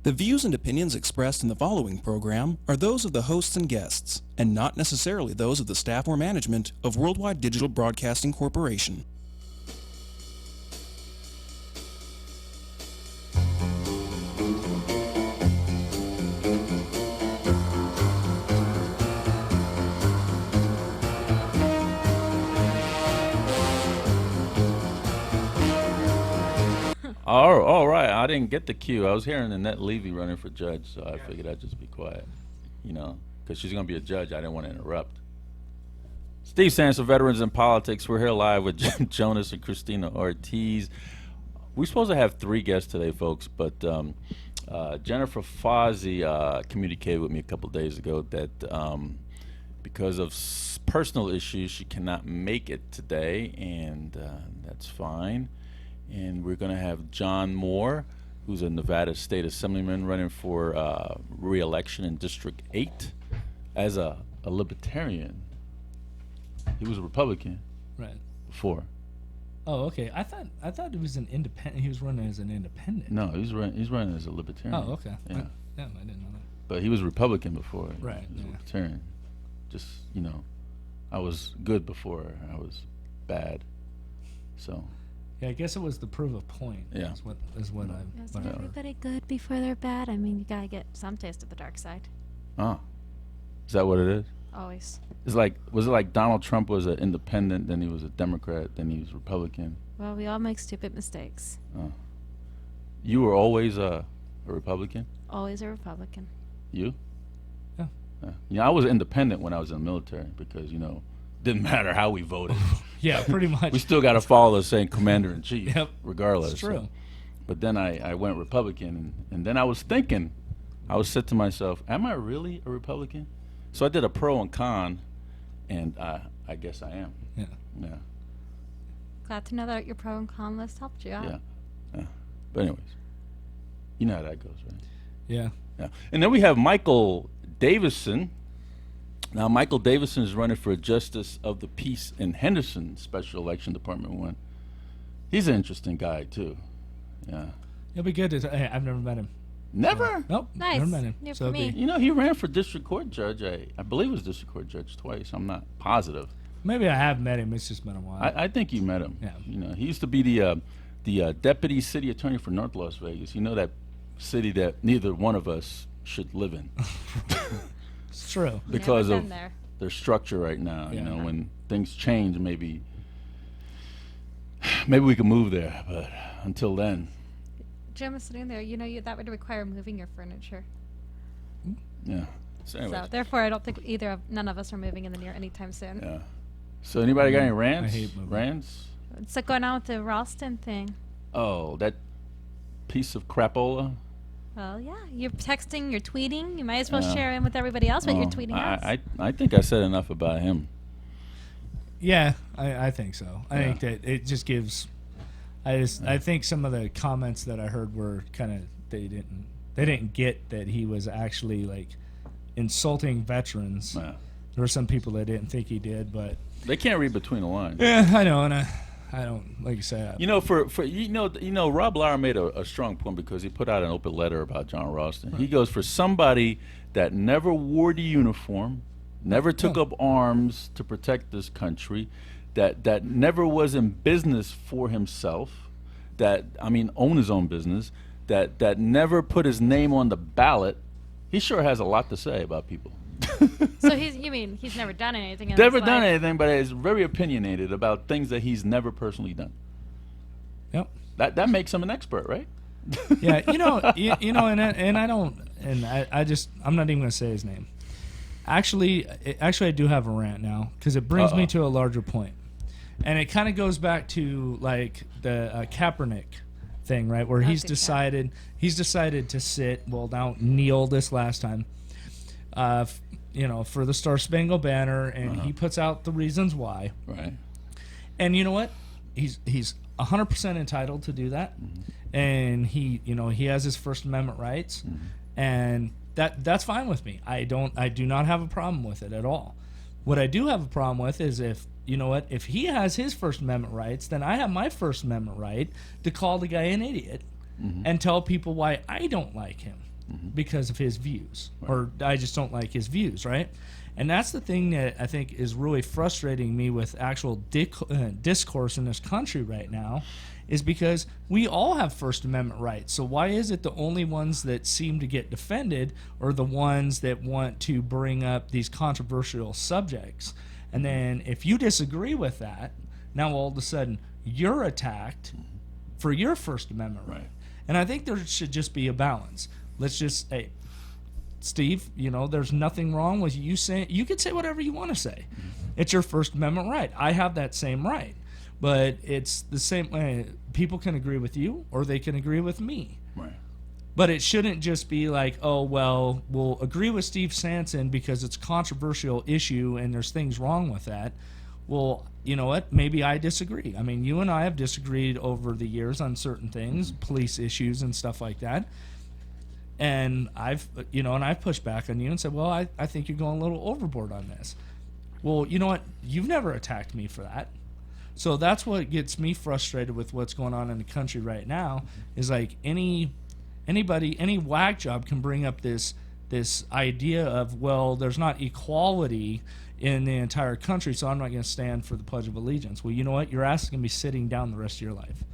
The views and opinions expressed in the following program are those of the hosts and guests, and not necessarily those of the staff or management of Worldwide Digital Broadcasting Corporation. All right. I didn't get the cue. I was hearing Annette Levy running for judge, so I figured I'd just be quiet, because she's going to be a judge. I didn't want to interrupt. Steve Sanson, Veterans in Politics. We're here live with Jim Jonas and Christina Ortiz. We're supposed to have 3 guests today, folks, but Jennifer Fozzie communicated with me a couple days ago that because of personal issues, she cannot make it today, and that's fine. And we're going to have John Moore, who's a Nevada State Assemblyman running for re-election in District 8 as a Libertarian. He was a Republican before. Oh, okay. I thought he was an independent. He was running as an independent. No, he's running as a Libertarian. Oh, okay. Yeah. I didn't know that. But he was Republican before. Right. He was Libertarian. Just, I was good before I was bad. So... Yeah, I guess it was the proof of point. Yeah. Is what I. Isn't everybody good before they're bad? I mean, you gotta get some taste of the dark side. Ah. Is that what it is? Always. Was it like Donald Trump was an independent, then he was a Democrat, then he was Republican? Well, we all make stupid mistakes. You were always a Republican? Always a Republican. You? Yeah. I was independent when I was in the military because, didn't matter how we voted. Yeah, pretty much. We still got to follow the same commander-in-chief, regardless. It's true. So. But then I went Republican, and then I was thinking, said to myself, am I really a Republican? So I did a pro and con, and I guess I am. Yeah. Yeah. Glad to know that your pro and con list helped you out. Yeah. But anyways, you know how that goes, right? Yeah. Yeah. And then we have Michael Davidson. Now, Michael Davidson is running for Justice of the Peace in Henderson Special Election Department 1. He's an interesting guy, too. Yeah. It'll be good to. I've never met him. Never? Nope. Nice. Never met him. New So for me. He ran for district court judge. I believe it was district court judge twice. I'm not positive. Maybe I have met him. It's just been a while. I think you met him. Yeah. He used to be the deputy city attorney for North Las Vegas. That city that neither one of us should live in. It's true. Because Never of been there. their structure right now. Yeah. When things change, maybe we can move there. But until then, Jim is sitting there. That would require moving your furniture. yeah. So anyways, So therefore, I don't think none of us are moving in the near anytime soon. yeah. So anybody got any rants? I hate moving. Rants? It's like going on with the Ralston thing. Oh, that piece of crapola. Well, yeah, you're texting, you're tweeting. You might as well Yeah. share in with everybody else what you're tweeting us. I think I said enough about him. Yeah, I think so. I Yeah. think that it just gives. I think some of the comments that I heard were kind of they didn't get that he was actually like insulting veterans. Yeah. There were some people that didn't think he did, but They can't read between the lines. yeah, I know, and I don't like you say. Rob Lauer made a strong point because he put out an open letter about John Ralston. Right. He goes, for somebody that never wore the uniform, never took up arms to protect this country, that never was in business for himself, own his own business, that never put his name on the ballot, he sure has a lot to say about people. So he's never done anything in Never his done life? anything, but is very opinionated about things that he's never personally done. Yep. That makes him an expert, right? Yeah, and I don't, and I'm not even gonna say his name. Actually, I do have a rant now because it brings me to a larger point, and it kind of goes back to like the Kaepernick thing, right? Where he's decided to sit. Well, now kneel this last time. For the Star Spangled Banner, and he puts out the reasons why. Right. And you know what? He's 100% entitled to do that, and he has his First Amendment rights, and that's fine with me. I do not have a problem with it at all. What I do have a problem with is if he has his First Amendment rights, then I have my First Amendment right to call the guy an idiot and tell people why I don't like him. because of his views, or I just don't like his views, right? And that's the thing that I think is really frustrating me with actual discourse in this country right now, is because we all have First Amendment rights. So why is it the only ones that seem to get defended are the ones that want to bring up these controversial subjects? And then if you disagree with that, now all of a sudden you're attacked for your First Amendment right. And I think there should just be a balance. Let's just, hey, Steve, there's nothing wrong with you saying, you can say whatever you want to say. It's your First Amendment right. I have that same right. But it's the same way. People can agree with you or they can agree with me. Right. But it shouldn't just be like, oh, well, we'll agree with Steve Sanson because it's a controversial issue and there's things wrong with that. Well, you know what? Maybe I disagree. I mean, you and I have disagreed over the years on certain things, police issues and stuff like that. And I've pushed back on you and said, well, I think you're going a little overboard on this. Well, you know what? You've never attacked me for that. So that's what gets me frustrated with what's going on in the country right now, is like anybody, any whack job can bring up this idea of, well, there's not equality in the entire country, so I'm not going to stand for the Pledge of Allegiance. Well, you know what? Your ass is going to be sitting down the rest of your life.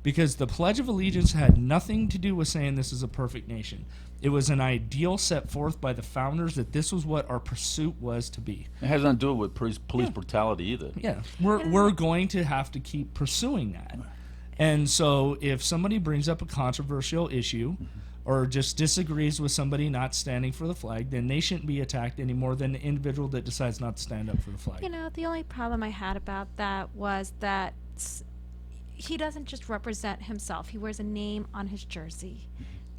Because the Pledge of Allegiance had nothing to do with saying this is a perfect nation. It was an ideal set forth by the founders that this was what our pursuit was to be. It has nothing to do with police brutality either. Yeah, we're going to have to keep pursuing that. And so if somebody brings up a controversial issue or just disagrees with somebody not standing for the flag, then they shouldn't be attacked any more than the individual that decides not to stand up for the flag. The only problem I had about that was that he doesn't just represent himself. He wears a name on his jersey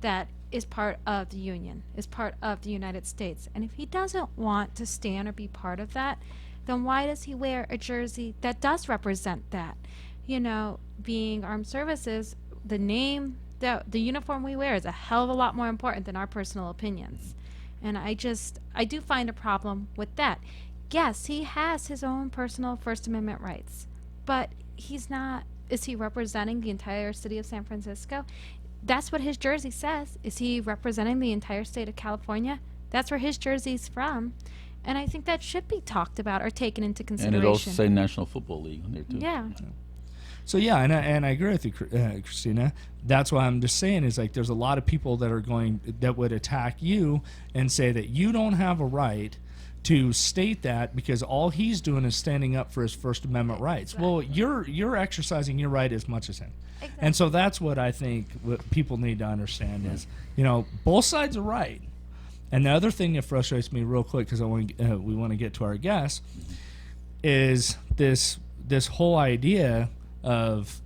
that is part of the Union, is part of the United States. And if he doesn't want to stand or be part of that, then why does he wear a jersey that does represent that? Being armed services, the name, the uniform we wear is a hell of a lot more important than our personal opinions. And I do find a problem with that. Yes, he has his own personal First Amendment rights, but he's not. Is he representing the entire city of San Francisco? That's what his jersey says. Is he representing the entire state of California? That's where his jersey's from. And I think that should be talked about or taken into consideration. And it also say National Football League on there too. Yeah. So yeah, and I agree with you, Christina. That's why I'm just saying is like there's a lot of people that would attack you and say that you don't have a right to state that because all he's doing is standing up for his First Amendment rights. Exactly. Well, you're exercising your right as much as him. Exactly. And so that's what I think what people need to understand is, both sides are right. And the other thing that frustrates me real quick, because we want to get to our guests, is this whole idea of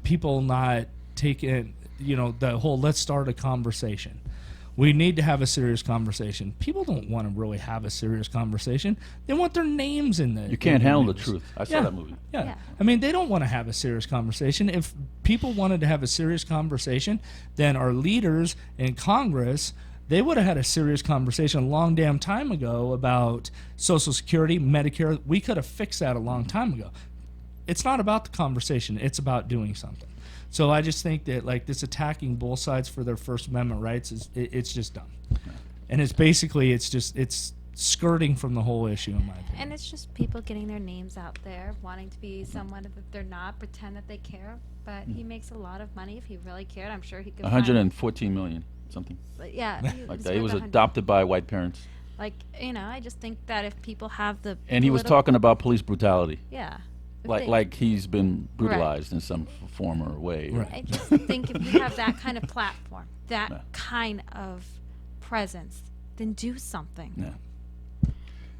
people not taking, the whole let's start a conversation. We need to have a serious conversation. People don't want to really have a serious conversation. They want their names in the. You can't handle the truth. I saw that movie. Yeah. I mean, they don't want to have a serious conversation. If people wanted to have a serious conversation, then our leaders in Congress, they would have had a serious conversation a long damn time ago about Social Security, Medicare. We could have fixed that a long time ago. It's not about the conversation. It's about doing something. So I just think that like this attacking both sides for their First Amendment rights it's just dumb, and it's skirting from the whole issue in my opinion. And it's just people getting their names out there, wanting to be someone that they're not, pretend that they care. But he makes a lot of money. If he really cared, I'm sure he could. 114 million something. But yeah, like that. He was adopted by white parents. Like I just think that if people have the and he was talking about police brutality. Yeah. Like he's been brutalized in some form or way. Right. I just think if you have that kind of platform, that kind of presence, then do something. Yeah.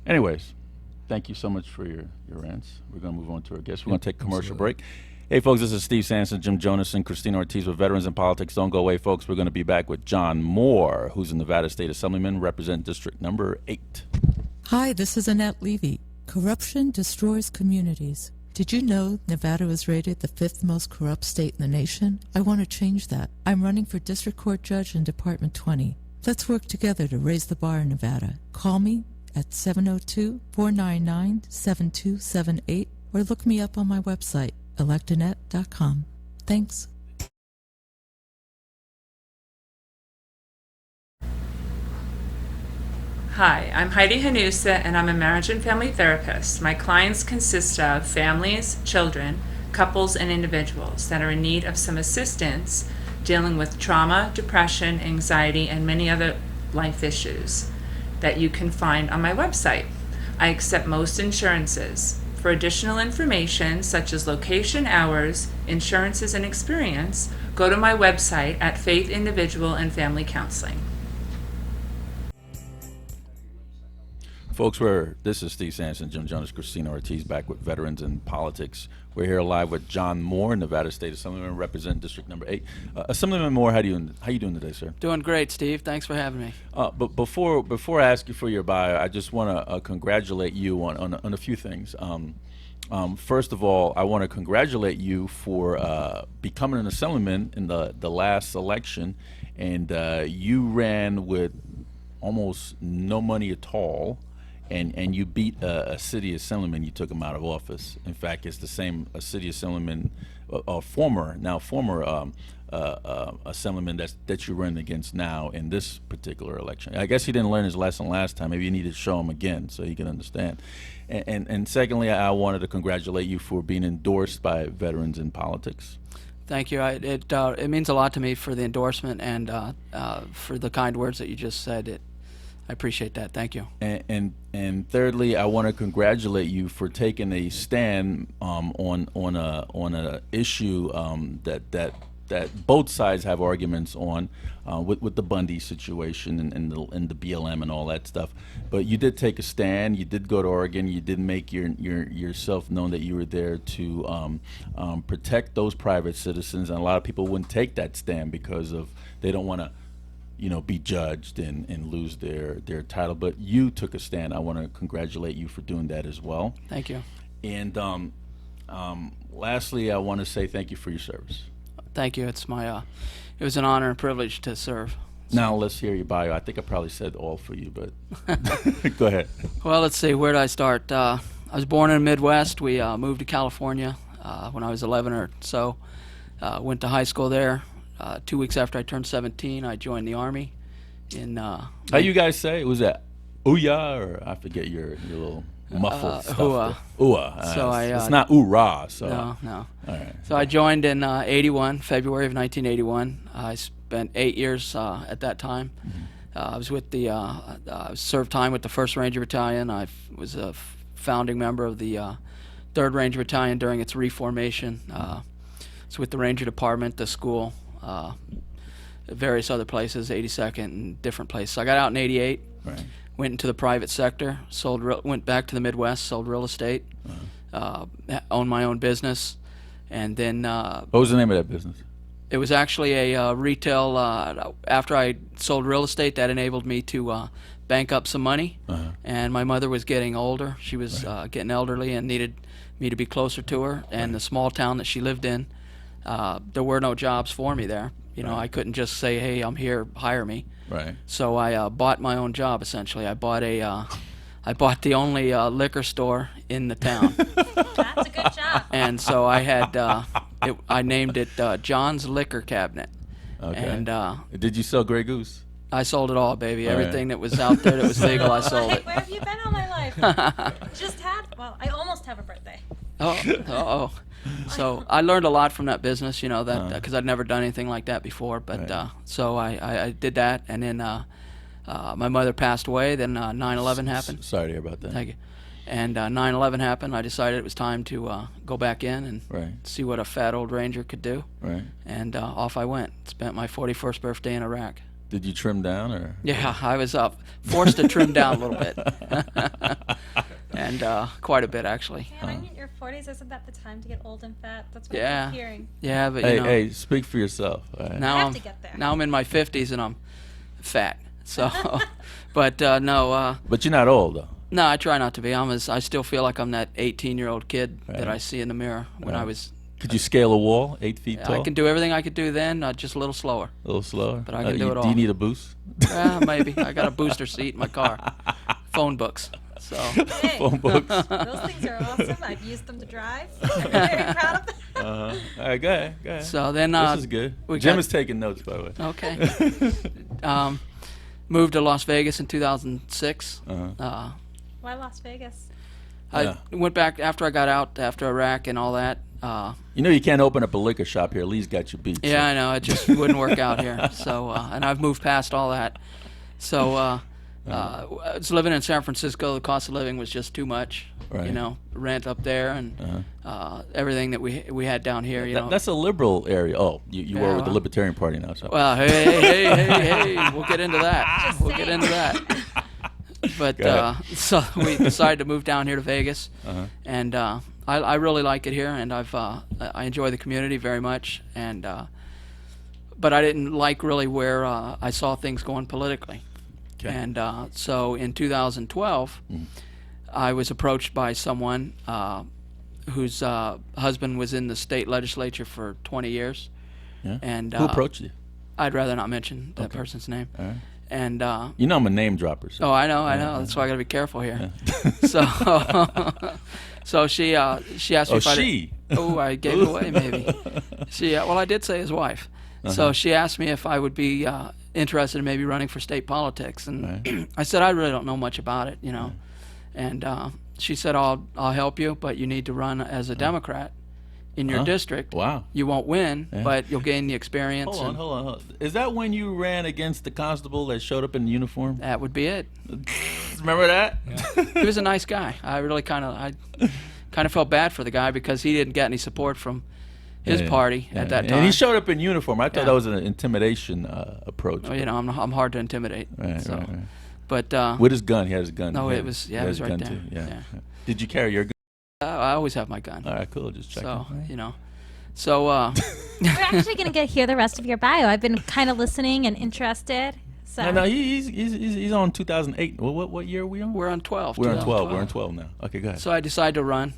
Anyways, thank you so much for your rants. We're going to move on to our guests. We're going to take a commercial break. Hey, folks, this is Steve Sanson, Jim Jonas, and Christina Ortiz with Veterans in Politics. Don't go away, folks. We're going to be back with John Moore, who's a Nevada State Assemblyman, represent District Number 8. Hi, this is Annette Levy. Corruption destroys communities. Did you know Nevada was rated the 5th most corrupt state in the nation? I want to change that. I'm running for District Court Judge in Department 20. Let's work together to raise the bar in Nevada. Call me at 702-499-7278 or look me up on my website, electanet.com. Thanks. Hi, I'm Heidi Hanusa, and I'm a marriage and family therapist. My clients consist of families, children, couples, and individuals that are in need of some assistance dealing with trauma, depression, anxiety, and many other life issues that you can find on my website. I accept most insurances. For additional information, such as location, hours, insurances, and experience, go to my website at Faith Individual and Family Counseling. Folks, this is Steve Sampson, Jim Jonas, Christina Ortiz, back with Veterans in Politics. We're here live with John Moore, Nevada State Assemblyman, representing District Number 8. Assemblyman Moore, how you doing today, sir? Doing great, Steve. Thanks for having me. But before I ask you for your bio, I just want to congratulate you on a few things. First of all, I want to congratulate you for becoming an Assemblyman in the last election, and you ran with almost no money at all. And you beat a city assemblyman. You took him out of office. In fact, it's the same city assemblyman, former assemblyman that you run against now in this particular election. I guess he didn't learn his lesson last time. Maybe you need to show him again so he can understand. And secondly, I wanted to congratulate you for being endorsed by Veterans in Politics. Thank you. It means a lot to me for the endorsement and for the kind words that you just said. I appreciate that. Thank you. And thirdly, I want to congratulate you for taking a stand on a issue that both sides have arguments on with the Bundy situation and the BLM and all that stuff. But you did take a stand. You did go to Oregon. You did make yourself known that you were there to protect those private citizens. And a lot of people wouldn't take that stand because they don't want to be judged and lose their title. But you took a stand. I want to congratulate you for doing that as well. Thank you. And lastly, I want to say thank you for your service. Thank you. It was an honor and privilege to serve. Now let's hear your bio. I think I probably said all for you, but go ahead. Well, let's see. Where did I start? I was born in the Midwest. We moved to California when I was 11 or so. Went to high school there. 2 weeks after I turned 17, I joined the Army. How you guys say? Was that ooh-yah, or I forget your little muffled stuff? Ooh-ah. Ooh-ah. So it's not ooh-rah. So. No. All right. So I joined in February of 1981. I spent 8 years at that time. I was with served time with the 1st Ranger Battalion. I was a founding member of the 3rd Ranger Battalion during its reformation. So with the Ranger Department, the school, various other places, 82nd and different places. So I got out in 88, right. Went into the private sector, went back to the Midwest, sold real estate, owned my own business, and then... what was the name of that business? It was actually a retail, after I sold real estate, that enabled me to bank up some money, and my mother was getting older. She was getting elderly and needed me to be closer to her, and the small town that she lived in, there were no jobs for me there. I couldn't just say, hey, I'm here, hire me. Right. So I bought my own job, essentially. I bought the only liquor store in the town. That's a good job. And so I had, I named it John's Liquor Cabinet. Okay. And did you sell Grey Goose? I sold it all, baby. All Everything right. that was out there that was legal, I sold it. Where have you been all my life? I almost have a birthday. Oh. So I learned a lot from that business, because I'd never done anything like that before. But Right. so I did that, and then my mother passed away. Then 9/11 happened. Sorry to hear about that. Thank you. And 9/11 happened. I decided it was time to go back in and Right. see what a fat old Ranger could do. Right. And off I went. Spent my 41st birthday in Iraq. Did you trim down, or? Yeah, I was forced to trim down a little bit. And quite a bit, actually. Man, I'm in your 40s. Isn't that the time to get old and fat? That's what Yeah. I'm hearing. Yeah, but Hey, speak for yourself. All right. now I have I'm to get there. now I'm in my 50s and I'm fat. So, but no. But you're not old, though. No, I try not to be. I still feel like I'm that 18-year-old kid that Right. I see in the mirror when I Right. was. Could you scale a wall 8 feet tall? I can do everything I could do then, just a little slower. A little slower? But I can do it Do all. you need a boost? Maybe. I got a booster seat in my car. Phone books. So. Hey, Phone books. those things are awesome. I've used them to drive. I'm very proud of them. All right, go ahead. So then This is good. we Jim got- is taking notes, by the way. Okay. moved to Las Vegas in 2006. Why Las Vegas? I went back after I got out after Iraq and all that. You know you can't open up a liquor shop here. Lee's got you beat. Yeah, I know. It just wouldn't work out here. So, and I've moved past all that. So, I was living in San Francisco. The cost of living was just too much. Right. You know, rent up there and everything that we had down here. You know, That's a liberal area. Oh, you were with the Libertarian Party now. So. Well, hey, we'll get into that. We'll get into that. But so we decided to move down here to Vegas, and I really like it here, and I enjoy the community very much, and but I didn't like really where I saw things going politically, and so in 2012, I was approached by someone whose husband was in the state legislature for 20 years, and who approached you? I'd rather not mention that person's name. All right. And you know I'm a name dropper. So. Oh, I know. That's why I got to be careful here. So, so she asked me if I gave it away maybe. Well, I did say his wife. So she asked me if I would be interested in maybe running for state politics, and I said I really don't know much about it, you know. And she said I'll help you, but you need to run as a Democrat in your district. Wow. You won't win, but you'll gain the experience. Hold on. Is that when you ran against the constable that showed up in uniform? That would be it. Remember that? Yeah. He was a nice guy. I really kind of felt bad for the guy because he didn't get any support from his party at that time. And he showed up in uniform. I thought that was an intimidation approach. Well, you know, I'm hard to intimidate. Right. But with his gun, he had his gun. No, it was right there. Too. Yeah. Did you carry your gun? I always have my gun. All right, cool. Just checking. So, you know. So, we're actually going to hear the rest of your bio. I've been kind of listening and interested. So. No, he's on 2008. What year are we on? We're on 12. We're on 12. We're on 12 now. Okay, go ahead. So I decided to run.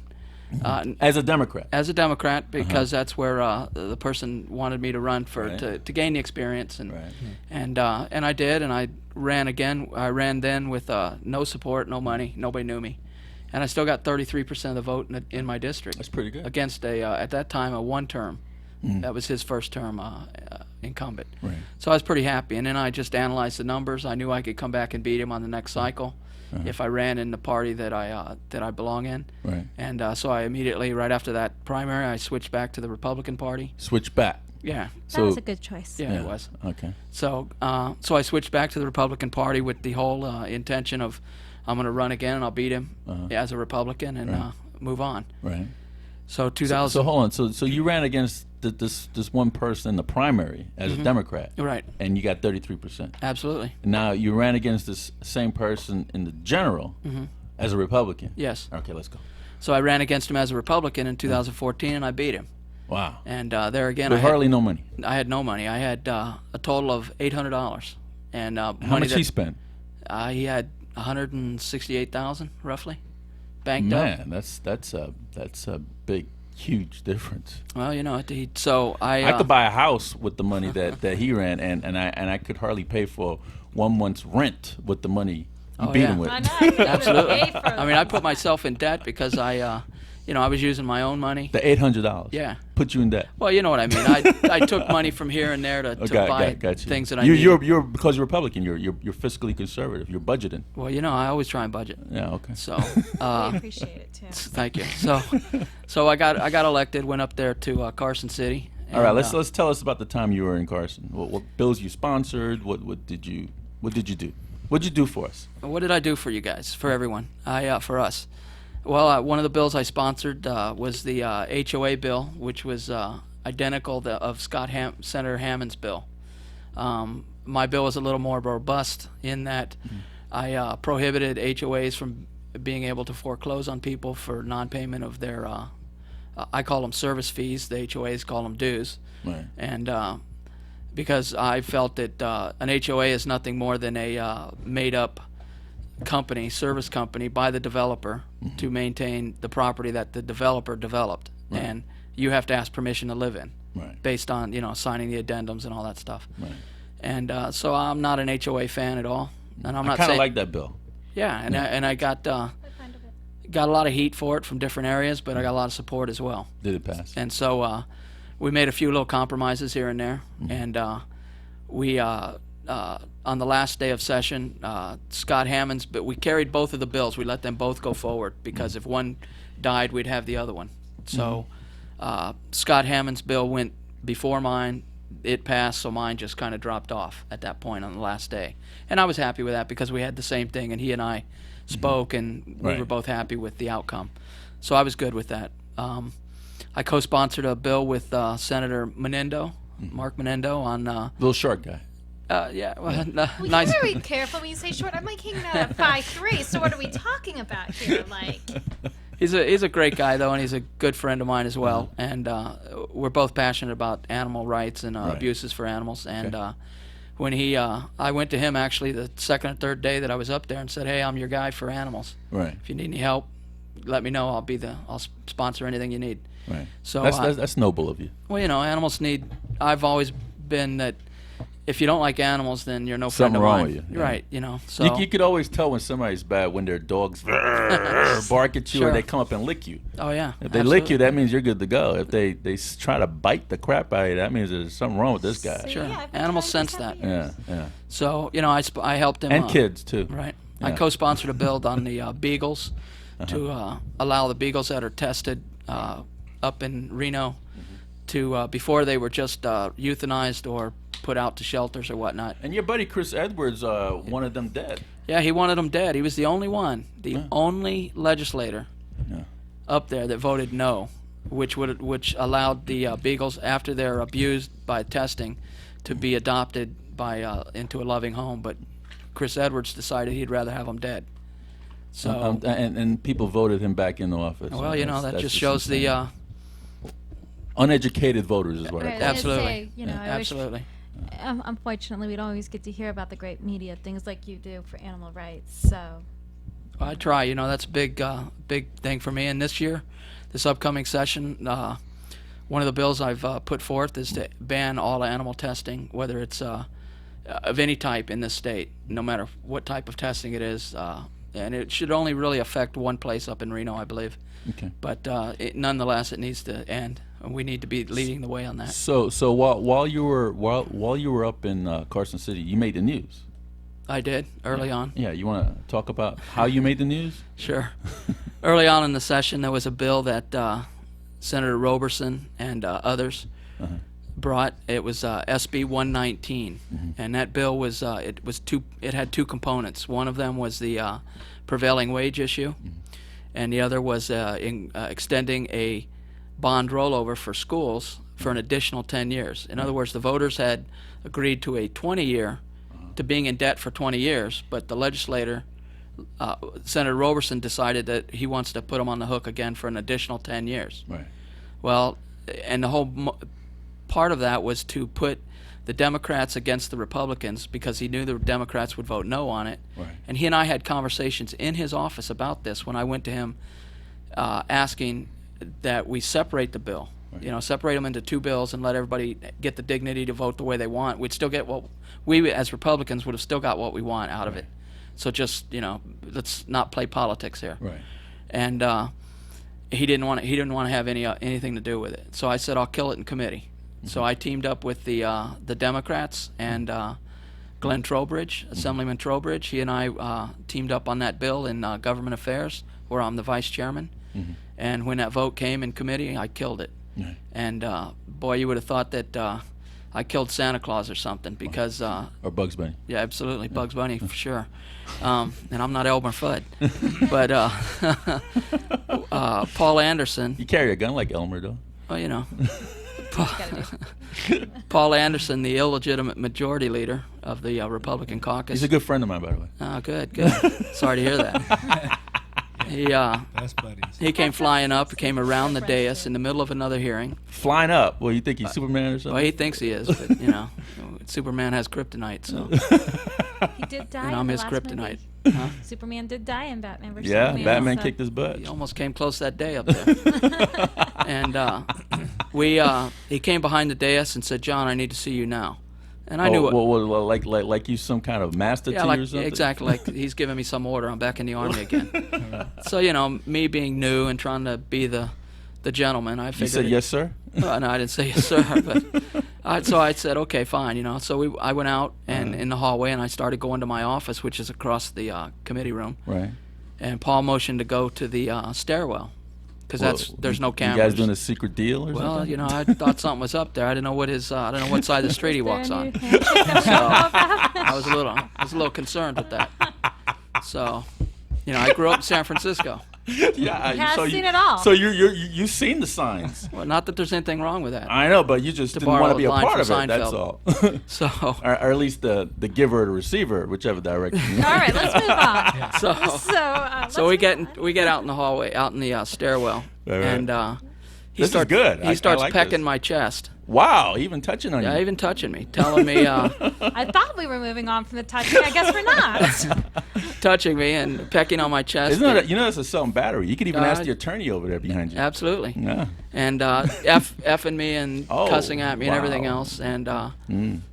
As a Democrat? As a Democrat, because that's where the person wanted me to run to gain the experience. And I did, and I ran again. I ran then with no support, no money. Nobody knew me. And I still got 33% of the vote in my district. That's pretty good. Against at that time, a one-term. That was his first term incumbent. Right. So I was pretty happy. And then I just analyzed the numbers. I knew I could come back and beat him on the next cycle if I ran in the party that I belong in. Right. And so I immediately, right after that primary, I switched back to the Republican Party. Switch back? Yeah. That was a good choice. Yeah, it was. Okay. So I switched back to the Republican Party with the whole intention of I'm going to run again and I'll beat him as a Republican and move on. Right. So 2000. So hold on. So you ran against this one person in the primary as a Democrat. Right. And you got 33%. Absolutely. And now you ran against this same person in the general as a Republican. Yes. Okay, let's go. So I ran against him as a Republican in 2014 and I beat him. Wow. And there again, With hardly no money. I had no money. I had a total of $800. And how much he spent? He had $168,000 roughly banked up. Man, that's a big, huge difference. Well, you know, I could buy a house with the money that he ran, and I could hardly pay for 1 month's rent with the money you beat him with. I know, absolutely. I mean, I put myself in debt because I was using my own money. The $800. Yeah. Put you in debt. Well, you know what I mean. I took money from here and there to buy things that I need. You're because you're Republican. You're fiscally conservative. You're budgeting. Well, you know, I always try and budget. Yeah. Okay. So we appreciate it too. Thank you. So I got elected. Went up there to Carson City. All right. Let's tell us about the time you were in Carson. What bills you sponsored? What did you do? What'd you do for us? What did I do for you guys? For everyone? For us. Well, one of the bills I sponsored was the HOA bill, which was identical of Senator Hammond's bill. My bill was a little more robust in that I prohibited HOAs from being able to foreclose on people for non-payment of their, I call them service fees, the HOAs call them dues. Right. And because I felt that an HOA is nothing more than a made-up service company by the developer to maintain the property that the developer developed, and you have to ask permission to live in, based on signing the addendums and all that stuff. Right. And so I'm not an HOA fan at all, and I'm not. I kind of like that bill. Yeah, and I got a lot of heat for it from different areas, but I got a lot of support as well. Did it pass? And so we made a few little compromises here and there, and we on the last day of session, Scott Hammond's, but we carried both of the bills. We let them both go forward because if one died, we'd have the other one. So Scott Hammond's bill went before mine. It passed, so mine just kind of dropped off at that point on the last day. And I was happy with that because we had the same thing, and he and I spoke, and we were both happy with the outcome. So I was good with that. I co-sponsored a bill with Senator Menendo, Mark Menendo, on... Little short guy. Yeah, well, Well, nice. you're very careful when you say short. I'm like hanging out at 5'3", so what are we talking about here? Like, He's a great guy though, and he's a good friend of mine as well. And we're both passionate about animal rights and abuses for animals. And when I went to him actually the second or third day that I was up there and said, "Hey, I'm your guy for animals. Right. If you need any help, let me know. I'll sponsor anything you need." Right. So That's noble of you. well, animals need. I've always been that. If you don't like animals, then you're no friend Something of wrong mine. with you, yeah. Right? So You could always tell when somebody's bad when their dogs bark at you Sure. or they come up and lick you. oh yeah. If they lick you, that means you're good to go. If they try to bite the crap out of you, that means there's something wrong with this guy. so, Sure. yeah, I've been Animals trying this sense that. happen. Yeah. So I helped him. And kids too. Right. I Yeah. co-sponsored a bill on the beagles to allow the beagles that are tested up in Reno to before they were just euthanized or put out to shelters or whatnot. And your buddy Chris Edwards wanted them dead. Yeah, he wanted them dead. He was the only one, only legislator up there that voted no, which allowed the beagles after they're abused by testing to be adopted by into a loving home. But Chris Edwards decided he'd rather have them dead. So and people voted him back into office. well, that That's just shows insane. the Uneducated voters is what I Right, call it. absolutely, say, I wish- absolutely. unfortunately, we don't always get to hear about the great media, things like you do for animal rights. So, I try. That's a big thing for me. And this year, this upcoming session, one of the bills I've put forth is to ban all animal testing, whether it's of any type in this state, no matter what type of testing it is. And it should only really affect one place up in Reno, I believe. Okay. But nonetheless, it needs to end. And we need to be leading the way on that. So while you were up in Carson City, you made the news. I did early on. Yeah, you want to talk about how you made the news? Sure. Early on in the session, there was a bill that Senator Roberson and others brought. It was SB 119, and that bill was it had two components. One of them was the prevailing wage issue, and the other was extending a bond rollover for schools for an additional 10 years. In other words, the voters had agreed to a 20-year to being in debt for 20 years, but the legislator, Senator Roberson, decided that he wants to put them on the hook again for an additional 10 years. Right. Well, and the whole part of that was to put the Democrats against the Republicans because he knew the Democrats would vote no on it. Right. And he and I had conversations in his office about this when I went to him asking that we separate the bill. Right. Separate them into two bills and let everybody get the dignity to vote the way they want. We'd still get what we as Republicans would have still got what we want out of it. So just let's not play politics here. Right. And he didn't want to have anything to do with it. So I said I'll kill it in committee. So I teamed up with the Democrats and Glenn Trowbridge, Assemblyman Trowbridge. He and I teamed up on that bill in Government Affairs, where I'm the vice chairman. And when that vote came in committee, I killed it. Right. And boy, you would have thought that I killed Santa Claus or something because Or Bugs Bunny. yeah, absolutely, Bugs Bunny for sure. And I'm not Elmer Fudd, but Paul Anderson. You carry a gun like Elmer, though. Well, Paul Anderson, the illegitimate majority leader of the Republican caucus. He's a good friend of mine, by the way. Oh, good. Sorry to hear that. Best buddies. He came flying up. He came around the dais in the middle of another hearing. Flying up. Well, you think he's Superman or something? Well, he thinks he is, but Superman has kryptonite, so he did die in I'm the his last kryptonite. movie. Huh? Superman did die in Batman vs. Yeah, Superman. Batman so- kicked his butt. He almost came close that day up there. And he came behind the dais and said, "John, I need to see you now." And I knew it. Well, like you some kind of master Yeah, to like, you or something? exactly. Like he's giving me some order. I'm back in the army again. So me being new and trying to be the gentleman, I You figured. said yes, sir? No, I didn't say yes, sir. But so I said, okay, fine. You know, so I went out and in the hallway, and I started going to my office, which is across the committee room. Right. And Paul motioned to go to the stairwell because there's no cameras. You guys doing a secret deal or something? Well, you know, I thought something was up there. I didn't know what I don't know what side of the street he walks on. So I was a little concerned with that. So, you know, I grew up in San Francisco. Yeah, He has so seen it all. So you've seen the signs. Well, not that there's anything wrong with that. I know, but you just didn't borrow want to a be a line part of from it. That's Seinfeld. all. So, or at least the giver or the receiver, whichever direction. All right, let's move on. so we get out in the hallway, out in the stairwell, Right. and he This is starts good. he I starts like pecking this. my chest. Wow, even touching on Yeah, you. even touching me, telling me, I thought we were moving on from the touching. I guess we're not. touching me and pecking on my chest. Isn't that you know that's assault battery? You could even ask the attorney over there behind you. Absolutely. Yeah. And effing me and Oh, cussing at me and everything wow. else. And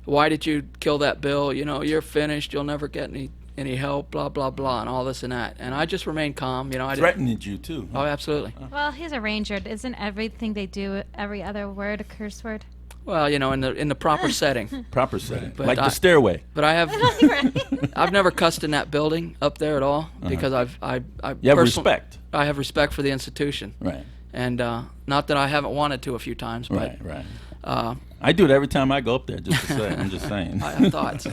why did you kill that bill? You know, you're finished. You'll never get any help. Blah blah blah, and all this and that. And I just remained calm. You know, I didn't. Threatened you too. Oh, absolutely. Well, he's a ranger. Isn't everything they do, every other word, a curse word? Well, you know, in the proper setting. Proper setting. But Like I- the stairway. But I have Right. I've never cussed in that building up there at all because I You have personal- respect. I have respect for the institution. Right. And not that I haven't wanted to a few times, but Right. uh, I do it every time I go up there. Just to say, I'm just saying. I have thoughts.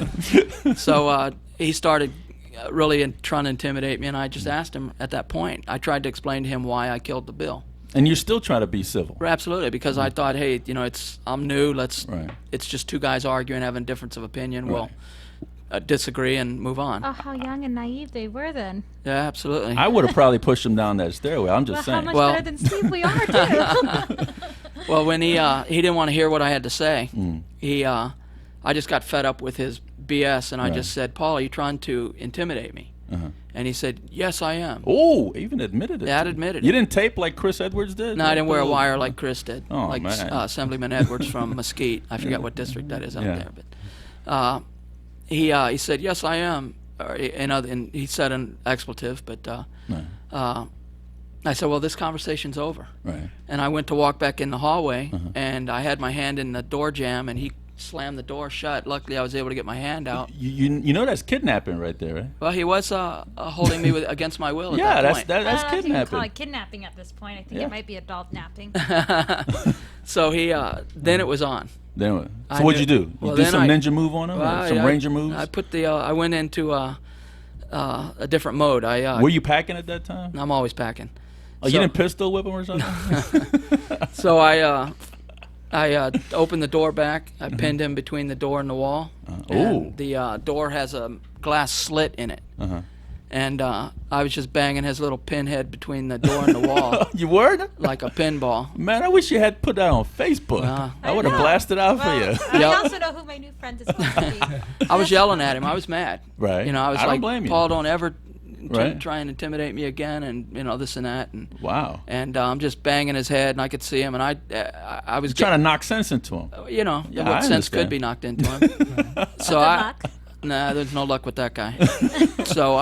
So he started really trying to intimidate me, and I just asked him at that point. I tried to explain to him why I killed the bill. And you're still trying to be civil. Absolutely, because I thought, hey, you know, I'm new. Right. It's just two guys arguing, having difference of opinion. We'll disagree and move on. Oh, how young and naive they were then. Yeah, absolutely. I would have probably pushed him down that stairway. I'm just Well, how saying. much Well- better than Steve we are, too. Well, when he didn't want to hear what I had to say, I just got fed up with his BS, and I just said, Paul, are you trying to intimidate me? And he said, yes, I am. Oh, even admitted it. Yeah, I'd admitted You it. didn't tape like Chris Edwards did? No, I didn't wear a wire like Chris did. Oh, like man. Assemblyman Edwards from Mesquite. I forget what district that is out Yeah. there. But he said, yes, I am. And he said an expletive, but I said, well, this conversation's over. Right. And I went to walk back in the hallway, and I had my hand in the door jamb, and he slammed the door shut. Luckily, I was able to get my hand out. You know that's kidnapping right there, right? Well, he was holding me against my will at Yeah, that point. that's I don't think you can kidnapping. call it kidnapping at this point. I think Yeah. it might be adult napping. So he then it was on. Then what? I So what'd knew- you do? well, You do then some I- ninja move on him? Well, or some ranger moves? I put I went into a different mode. Were you packing at that time? I'm always packing. Oh, you didn't pistol whip him or something? So I opened the door back. I pinned him between the door and the wall. Ooh. The door has a glass slit in it. Uh-huh. And I was just banging his little pinhead between the door and the wall You were? like a pinball. Man, I wish you had put that on Facebook. I would have blasted out for you. I Yep. also know who my new friend is supposed to be. I was yelling at him. I was mad. Right. You know, I was I don't like, blame you. Paul, don't ever Right. try and intimidate me again, and you know this and that, and Wow. I'm just banging his head, and I could see him, and I was Trying to knock sense into him. you know, Yeah, what I sense could understand. be knocked into him. So Good luck. nah, there's no luck with that guy. So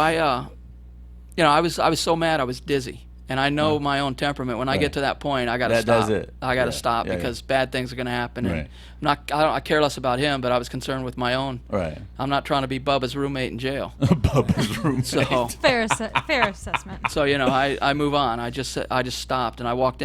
you know, I was so mad I was dizzy. And I know my own temperament. When I Right. get to that point, I got to That stop. does it. I got to Yeah. stop Yeah, because bad things are going to happen. Right. And I care less about him, but I was concerned with my own. Right. I'm not trying to be Bubba's roommate in jail. Bubba's roommate. So Fair assessment. so you know, I move on. I just stopped, and I walked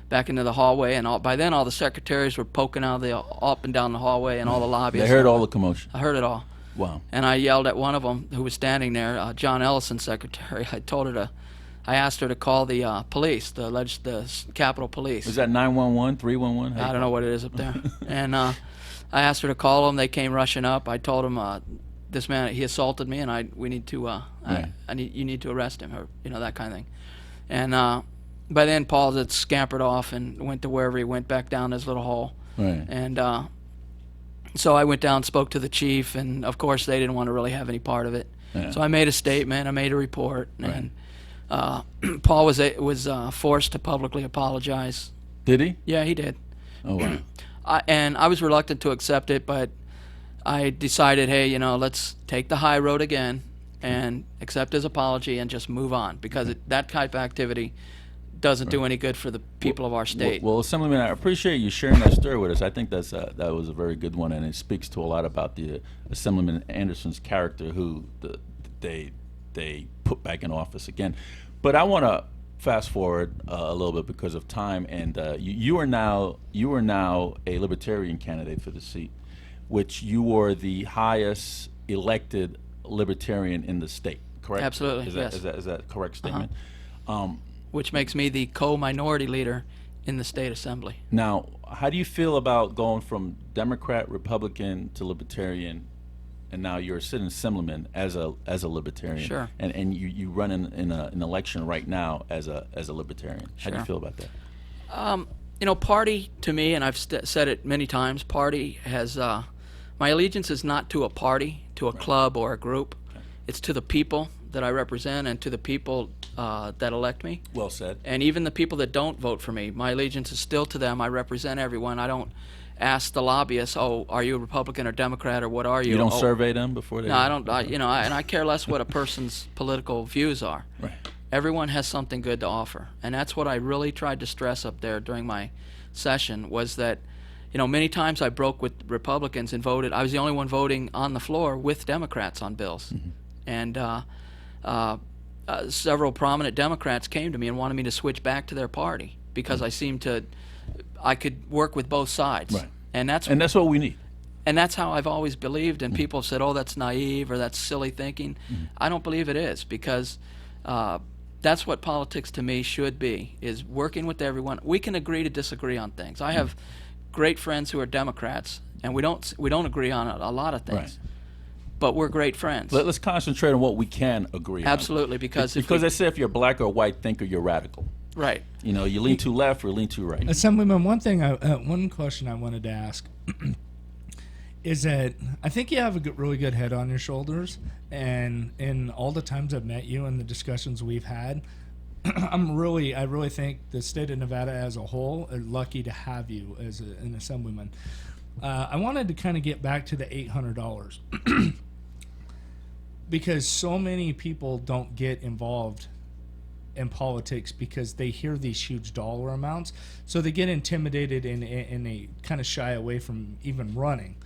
back into the hallway, and by then all the secretaries were poking out up and down the hallway and all the lobbies. They heard all the commotion. I heard it all. Wow. And I yelled at one of them who was standing there, John Ellison, secretary. I asked her to call the police, the Capitol Police. Was that 911, 311? I don't know what it is up there. And I asked her to call them. They came rushing up. I told them, this man, he assaulted me, and we need to, you need to arrest him, or you know, that kind of thing. And by then, Paul had scampered off and went to wherever he went, back down his little hole. Right. And so I went down, spoke to the chief, and of course they didn't want to really have any part of it. Yeah. So I made a statement. I made a report, and Paul was forced to publicly apologize. Did he? Yeah, he did. Oh, wow. And I was reluctant to accept it, but I decided, hey, you know, let's take the high road again and accept his apology and just move on, because that type of activity doesn't do any good for the people of our state. Well, Assemblyman, I appreciate you sharing that story with us. I think that was a very good one, and it speaks to a lot about the Assemblyman Anderson's character, who they put back in office again. But I want to fast forward a little bit because of time, and you are now a Libertarian candidate for the seat, which you were the highest elected Libertarian in the state. Correct? Absolutely. Is that a correct statement? Which makes me the co-minority leader in the state assembly. Now, how do you feel about going from Democrat, Republican to Libertarian, and now you're a sitting assemblyman as a Libertarian? Sure. And you run in an election right now as a Libertarian. How do you feel about that? Party to me, and I've said it many times, party has, my allegiance is not to a party, to a club or a group. Okay. It's to the people that I represent and to the people that elect me. Well said. And even the people that don't vote for me, my allegiance is still to them. I represent everyone. I don't ask the lobbyists, "Oh, are you a Republican or Democrat or what are you?" You don't survey them before they. No, I don't. And I care less what a person's political views are. Right. Everyone has something good to offer, and that's what I really tried to stress up there during my session. Was that, many times I broke with Republicans and voted. I was the only one voting on the floor with Democrats on bills, and several prominent Democrats came to me and wanted me to switch back to their party because I could work with both sides. Right. And that's what we need. And that's how I've always believed. And people have said, "Oh, that's naive," or "That's silly thinking." I don't believe it is, because that's what politics to me should be, is working with everyone. We can agree to disagree on things. I have great friends who are Democrats, and we don't agree on a lot of things. Right. But we're great friends. Let's concentrate on what we can agree on. Absolutely, because they say if you're black or white thinker, you're radical. Right. You lean too left or lean too right. Assemblyman, one question I wanted to ask is that I think you have a really good head on your shoulders, and in all the times I've met you and the discussions we've had, I really think the state of Nevada as a whole are lucky to have you as an assemblyman. I wanted to kind of get back to the $800 because so many people don't get involved in politics because they hear these huge dollar amounts, so they get intimidated and they kind of shy away from even running.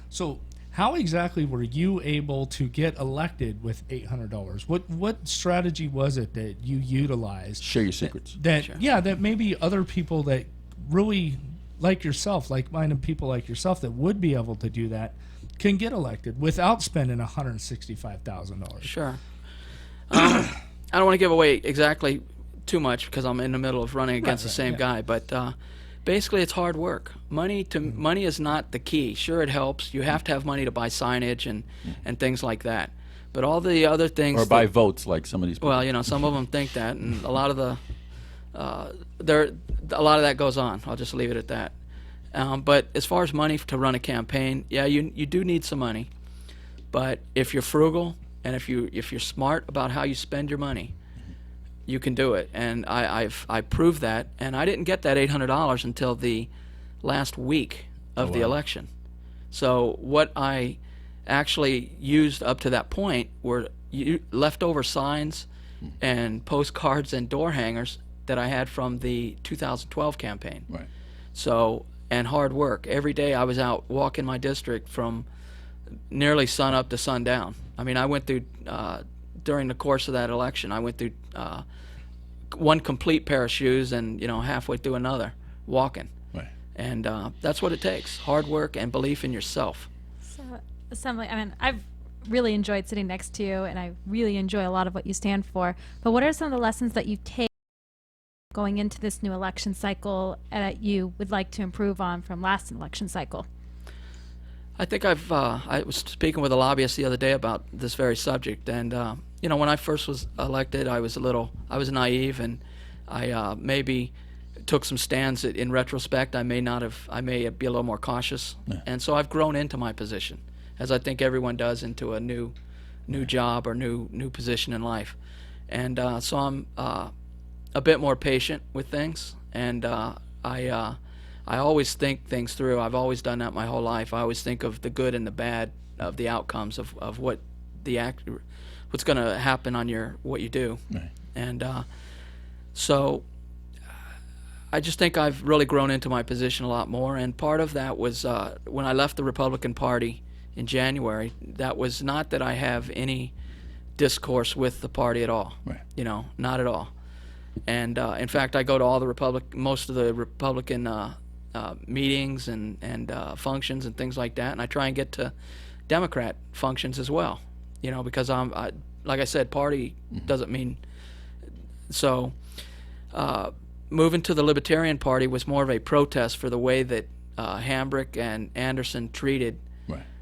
So how exactly were you able to get elected with $800? What strategy was it that you utilized? Share your secrets. That maybe other people that really like yourself, like-minded people like yourself that would be able to do that, can get elected without spending $165,000. Sure. I don't want to give away exactly too much because I'm in the middle of running against the same guy, but basically it's hard work. Money is not the key. Sure, it helps. You have to have money to buy signage and things like that. But all the other things, or buy votes, like some of these people. Well, some of them think that, and a lot of that goes on. I'll just leave it at that. But as far as money to run a campaign, you do need some money. But if you're frugal and if you're smart about how you spend your money, you can do it. And I proved that. And I didn't get that $800 until the last week of the election. So what I actually used up to that point were leftover signs and postcards and door hangers that I had from the 2012 campaign. Right. So, and hard work. Every day I was out walking my district from nearly sun up to sundown. I mean, I went through, during the course of that election, I went through one complete pair of shoes and, halfway through another, walking. Right. And that's what it takes, hard work and belief in yourself. So, I've really enjoyed sitting next to you, and I really enjoy a lot of what you stand for. But what are some of the lessons that you take going into this new election cycle that you would like to improve on from last election cycle? I think I was speaking with a lobbyist the other day about this very subject, and when I first was elected, I was naive, and I maybe took some stands that, in retrospect, I may be a little more cautious, and so I've grown into my position, as I think everyone does into a new job or new position in life, and so I'm a bit more patient with things, and I always think things through. I've always done that my whole life. I always think of the good and the bad of the outcomes of what's going to happen on what you do. Right. And so I just think I've really grown into my position a lot more, and part of that was when I left the Republican Party in January. That was not that I have any discourse with the party at all. Right. You know, not at all. And in fact, I go to all the most of the Republican meetings and functions and things like that, and I try and get to Democrat functions as well. You know, because like I said, party doesn't mean so. Moving to the Libertarian Party was more of a protest for the way that Hambrick and Anderson treated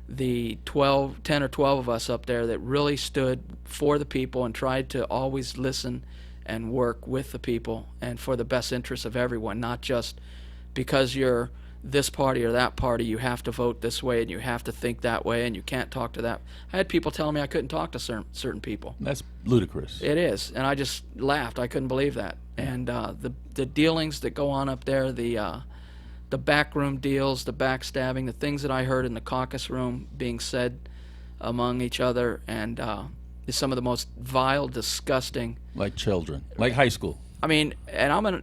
the 10 or 12 of us up there that really stood for the people and tried to always listen and work with the people and for the best interests of everyone, not just because you're this party or that party, you have to vote this way and you have to think that way and you can't talk to that. I had people telling me I couldn't talk to certain people. That's ludicrous. It is, and I just laughed. I couldn't believe that. And the dealings that go on up there, the backroom deals, the backstabbing, the things that I heard in the caucus room being said among each other, and is some of the most vile, disgusting. Like children, like high school. I mean, and I'm a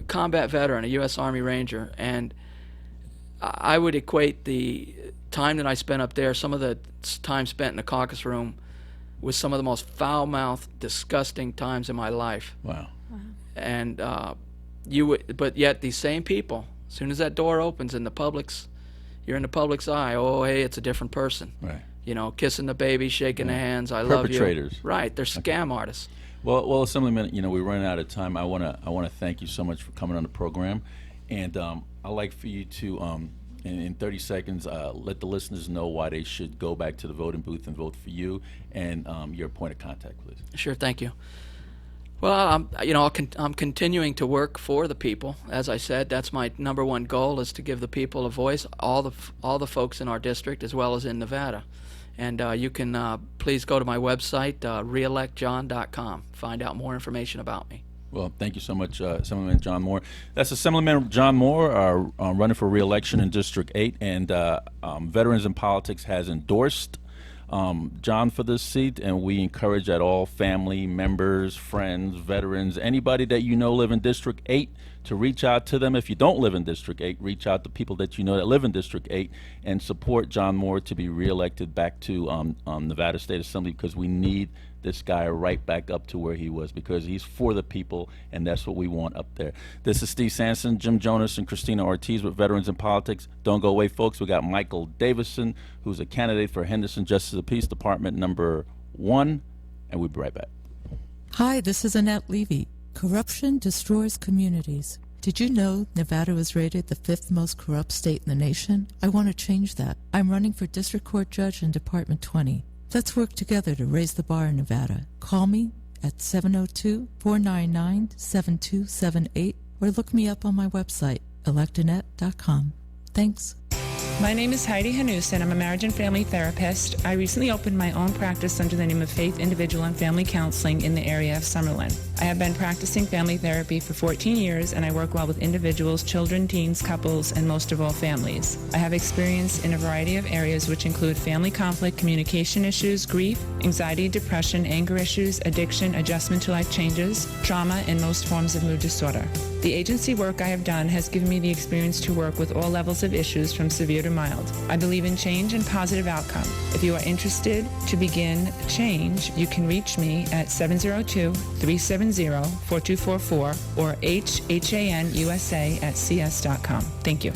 combat veteran, a U.S. Army Ranger, and I would equate the time that I spent up there, some of the time spent in the caucus room, with some of the most foul-mouthed, disgusting times in my life. Wow. And but yet these same people, as soon as that door opens and you're in the public's eye, oh, hey, it's a different person. Right. You know, kissing the baby, shaking the hands, I love you. Perpetrators. Right, they're scam artists. Well, Assemblyman, you know, we're running out of time. I wanna thank you so much for coming on the program, and I'd like for you to, in 30 seconds, let the listeners know why they should go back to the voting booth and vote for you, and your point of contact, please. Sure, thank you. Well, I'm continuing to work for the people. As I said, that's my number one goal, is to give the people a voice, all the folks in our district as well as in Nevada. And you can please go to my website, reelectjohn.com, find out more information about me. Well, thank you so much, Assemblyman John Moore. That's Assemblyman John Moore, running for re-election in District 8, and Veterans in Politics has endorsed John for this seat, and we encourage that all family members, friends, veterans, anybody that you know live in District 8 to reach out to them. If you don't live in District 8, reach out to people that you know that live in District 8 and support John Moore to be reelected back to Nevada State Assembly, because we need this guy right back up to where he was, because he's for the people, and that's what we want up there. This is Steve Sanson, Jim Jonas, and Christina Ortiz with Veterans in Politics. Don't go away, folks. We got Michael Davidson, who's a candidate for Henderson Justice of the Peace Department number 1, and we'll be right back. Hi, this is Annette Levy. Corruption destroys communities. Did you know Nevada was rated the 5th most corrupt state in the nation? I want to change that. I'm running for District Court Judge in Department 20. Let's work together to raise the bar in Nevada. Call me at 702-499-7278 or look me up on my website, electanet.com. Thanks. My name is Heidi Hanus, and I'm a marriage and family therapist. I recently opened my own practice under the name of Faith Individual and Family Counseling in the area of Summerlin. I have been practicing family therapy for 14 years, and I work well with individuals, children, teens, couples, and most of all, families. I have experience in a variety of areas, which include family conflict, communication issues, grief, anxiety, depression, anger issues, addiction, adjustment to life changes, trauma, and most forms of mood disorder. The agency work I have done has given me the experience to work with all levels of issues from severe to mild. I believe in change and positive outcome. If you are interested to begin change, you can reach me at 702-370-4244 or hanusa@cs.com. Thank you.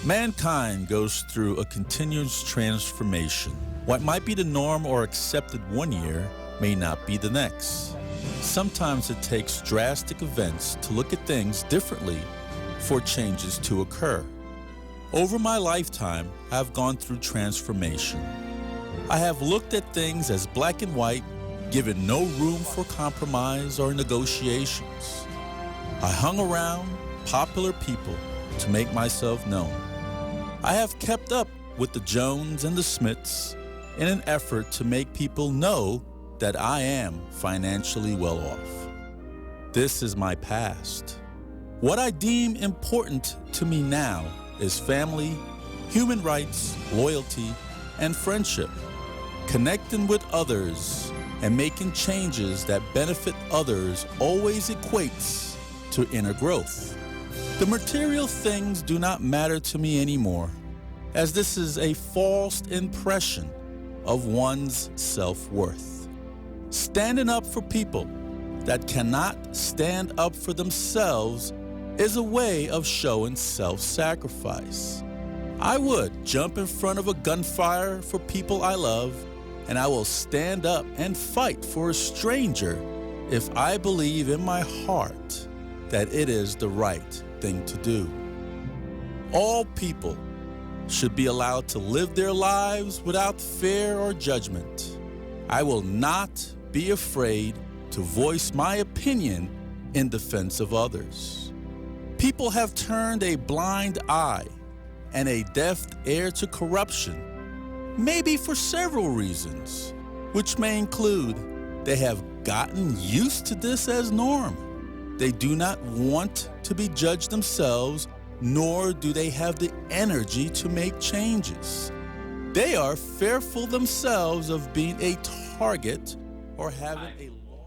Mankind goes through a continuous transformation. What might be the norm or accepted one year may not be the next. Sometimes it takes drastic events to look at things differently for changes to occur. Over my lifetime, I've gone through transformation. I have looked at things as black and white, given no room for compromise or negotiations. I hung around popular people to make myself known. I have kept up with the Jones and the Smiths in an effort to make people know that I am financially well off. This is my past. What I deem important to me now is family, human rights, loyalty, and friendship. Connecting with others and making changes that benefit others always equates to inner growth. The material things do not matter to me anymore, as this is a false impression of one's self-worth. Standing up for people that cannot stand up for themselves is a way of showing self-sacrifice. I would jump in front of a gunfire for people I love, and I will stand up and fight for a stranger if I believe in my heart that it is the right thing to do. All people should be allowed to live their lives without fear or judgment. I will not be afraid to voice my opinion in defense of others. People have turned a blind eye and a deaf ear to corruption, maybe for several reasons, which may include they have gotten used to this as norm. They do not want to be judged themselves, nor do they have the energy to make changes. They are fearful themselves of being a target or having a law.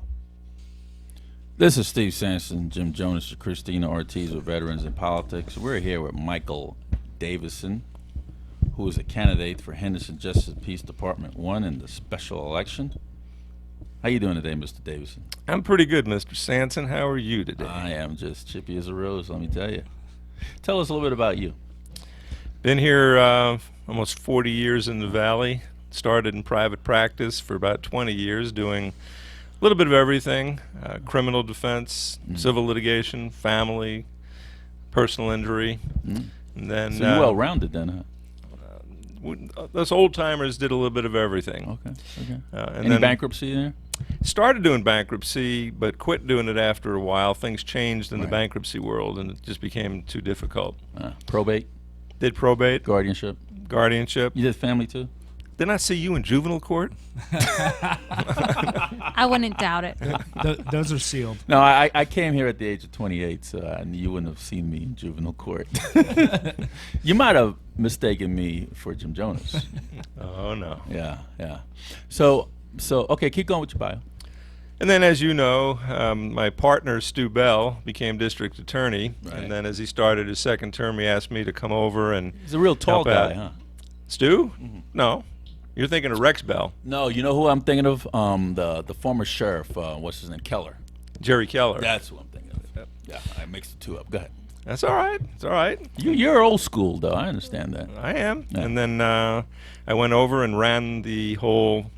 This is Steve Sampson, Jim Jonas, and Christina Ortiz with Veterans in Politics. We're here with Michael Davidson, who is a candidate for Henderson Justice and Peace Department 1 in the special election. How you doing today, Mr. Davidson? I'm pretty good, Mr. Sampson. How are you today? I am just chippy as a rose, let me tell you. Tell us a little bit about you. Been here almost 40 years in the Valley. Started in private practice for about 20 years, doing a little bit of everything, criminal defense, civil litigation, family, personal injury. And then, so you're well-rounded then, huh? Those old-timers did a little bit of everything. Okay. And Any then bankruptcy there? started doing bankruptcy, but quit doing it after a while. Things changed in the bankruptcy world, and it just became too difficult. Probate? Did probate. Guardianship? Guardianship. You did family too? Didn't I see you in juvenile court? I wouldn't doubt it. Those are sealed. No, I came here at the age of 28, so you wouldn't have seen me in juvenile court. You might have mistaken me for Jim Jonas. Oh, no. Yeah. So okay, keep going with your bio. And then, as you know, my partner, Stu Bell, became district attorney. Right. And then as he started his second term, he asked me to come over and He's a real tall help out. guy, huh? Stu? No. You're thinking of Rex Bell. No, you know who I'm thinking of? The former sheriff, what's his name, Keller. Jerry Keller. That's who I'm thinking of. Yeah, I mixed the two up. Go ahead. That's all right. It's all right. You're old school, though. I understand that. I am. Yeah. And then I went over and ran the whole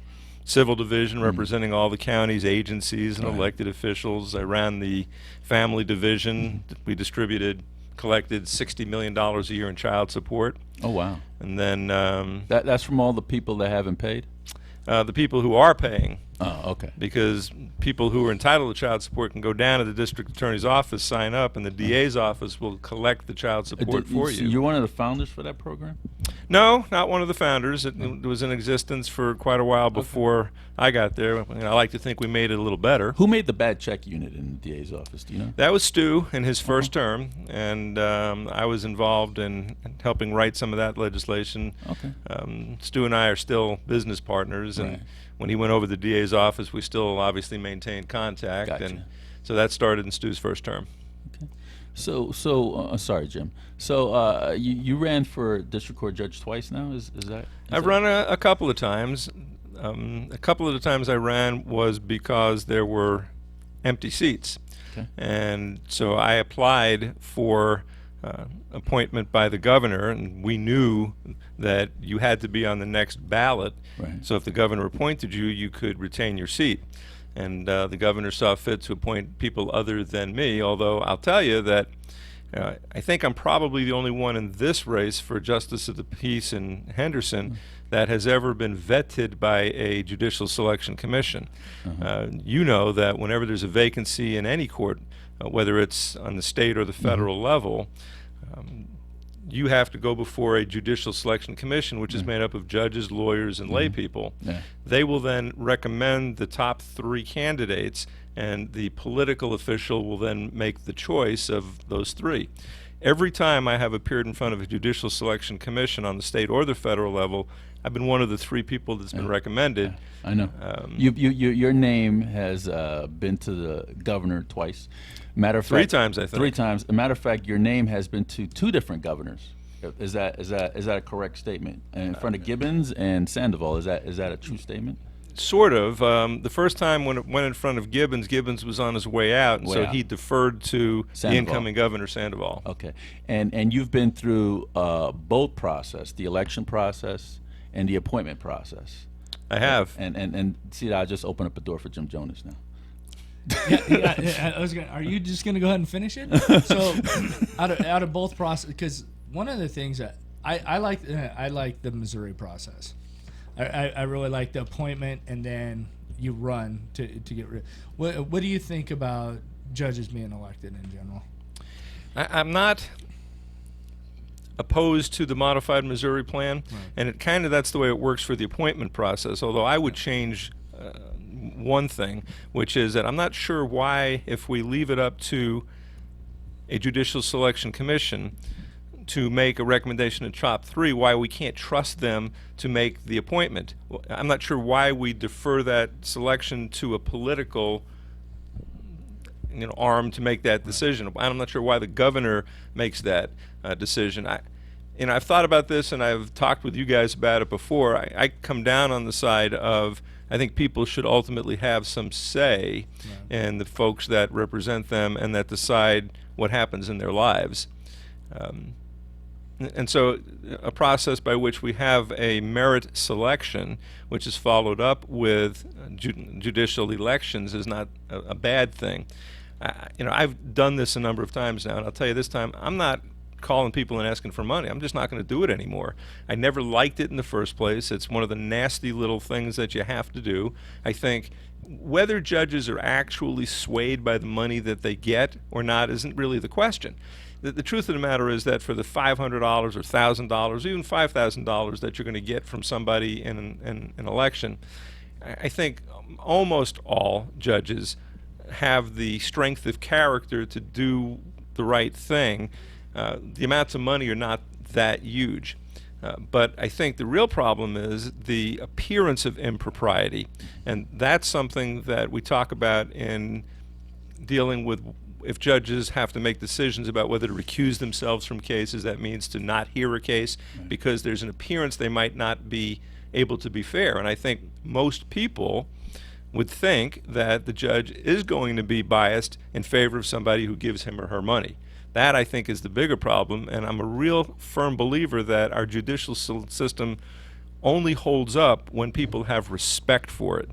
civil division representing all the county's agencies and elected officials. I ran the family division. We collected $60 million a year in child support. Oh, wow. And then That's from all the people that haven't paid? the people who are paying. Oh, okay. Because people who are entitled to child support can go down to the district attorney's office, sign up, and the DA's office will collect the child support for you. You're one of the founders for that program? No, not one of the founders. It was in existence for quite a while before I got there. And I like to think we made it a little better. Who made the bad check unit in the DA's office? Do you know? That was Stu in his first term, and I was involved in helping write some of that legislation. Okay. Stu and I are still business partners, and when he went over to the DA's office, we still obviously maintained contact. Gotcha. And so that started in Stu's first term. Okay. So sorry, Jim. So you ran for district court judge twice now? Is that? I've run a couple of times. A couple of the times I ran was because there were empty seats. Okay. And so I applied for appointment by the governor, and we knew that you had to be on the next ballot. Right. So if the governor appointed you, you could retain your seat. And the governor saw fit to appoint people other than me, although I'll tell you that I think I'm probably the only one in this race for Justice of the Peace in Henderson that has ever been vetted by a judicial selection commission. You know that whenever there's a vacancy in any court, whether it's on the state or the federal level, you have to go before a judicial selection commission, which is made up of judges, lawyers, and lay people. Yeah. They will then recommend the top 3 candidates, and the political official will then make the choice of those 3. every time I have appeared in front of a judicial selection commission on the state or the federal level, I've been one of the 3 people that's been recommended. I know. Your name has been to the governor twice. Matter of fact, 3 times, I think. 3 times. As a matter of fact, your name has been to 2 different governors. Is that a correct statement? In front of Gibbons and Sandoval, is that a true statement? Sort of. The first time when it went in front of Gibbons, Gibbons was on his way out, and so he deferred to the incoming governor, Sandoval. Okay. And you've been through both process, the election process and the appointment process. I have. And see, I just opened up a door for Jim Jonas now. Are you just gonna go ahead and finish it? So, out of both process, because one of the things that I like the Missouri process. I really like the appointment, and then you run to get rid. What do you think about judges being elected in general? I'm not opposed to the modified Missouri plan, and that's the way it works for the appointment process. Although I would change one thing, which is that I'm not sure why, if we leave it up to a judicial selection commission to make a recommendation in top 3, why we can't trust them to make the appointment. I'm not sure why we defer that selection to a political arm to make that decision. I'm not sure why the governor makes that decision. I've thought about this, and I've talked with you guys about it before. I come down on the side of, I think people should ultimately have some say in the folks that represent them and that decide what happens in their lives. And so a process by which we have a merit selection, which is followed up with judicial elections, is not a bad thing. I've done this a number of times now, and I'll tell you this time, I'm not calling people and asking for money. I'm just not going to do it anymore. I never liked it in the first place. It's one of the nasty little things that you have to do. I think whether judges are actually swayed by the money that they get or not isn't really the question. The truth of the matter is that for the $500 or $1,000, even $5,000 that you're going to get from somebody in an election, I think almost all judges have the strength of character to do the right thing. The amounts of money are not that huge. But I think the real problem is the appearance of impropriety. And that's something that we talk about in dealing with if judges have to make decisions about whether to recuse themselves from cases. That means to not hear a case because there's an appearance they might not be able to be fair. And I think most people would think that the judge is going to be biased in favor of somebody who gives him or her money. That, I think, is the bigger problem, and I'm a real firm believer that our judicial system only holds up when people have respect for it.